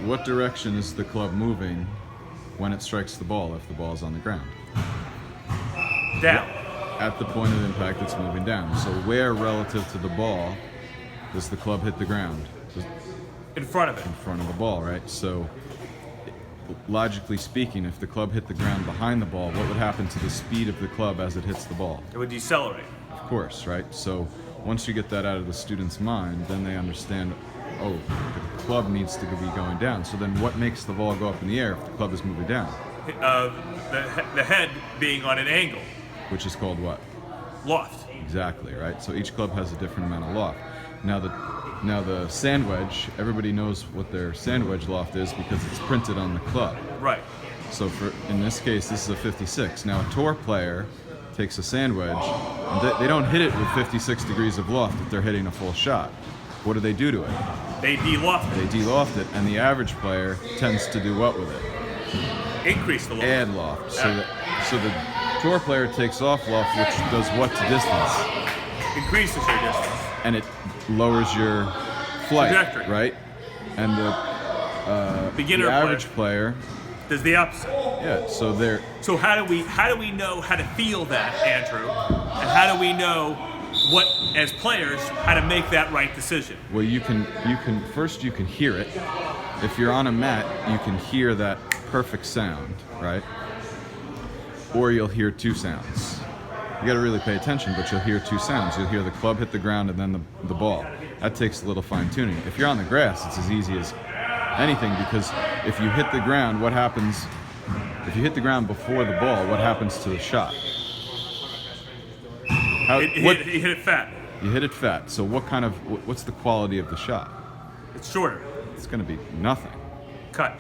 what direction is the club moving when it strikes the ball if the ball is on the ground? Down. At the point of impact, it's moving down. So where relative to the ball does the club hit the ground? In front of it. In front of the ball, right? So logically speaking, if the club hit the ground behind the ball, what would happen to the speed of the club as it hits the ball? It would decelerate. Of course, right? So once you get that out of the student's mind, then they understand, oh, the club needs to be going down. So then what makes the ball go up in the air if the club is moving down? The head being on an angle. Which is called what? Loft. Exactly, right? So each club has a different amount of loft. Now the sand wedge, everybody knows what their sand wedge loft is because it's printed on the club. Right. So in this case, this is a 56. Now a tour player takes a sand wedge, and they don't hit it with 56 degrees of loft if they're hitting a full shot. What do they do to it? They de-loft it. They de-loft it, and the average player tends to do what with it? Increase the loft. Add loft. So the tour player takes off loft, which does what to distance? Increases your distance. And it lowers your flight, Trajectory. right? And the average player does the opposite. Yeah, so they're... So how do we know how to feel that, Andrew? And how do we know what, as players, how to make that right decision? Well, you can hear it. If you're on a mat, you can hear that perfect sound, right? Or you'll hear two sounds. You got to really pay attention, but you'll hear two sounds. You'll hear the club hit the ground and then the ball. That takes a little fine tuning. If you're on the grass, it's as easy as anything, because if you hit the ground, what happens? If you hit the ground before the ball, what happens to the shot? You hit it fat. You hit it fat. So what's the quality of the shot? It's shorter. It's going to be nothing. Cut.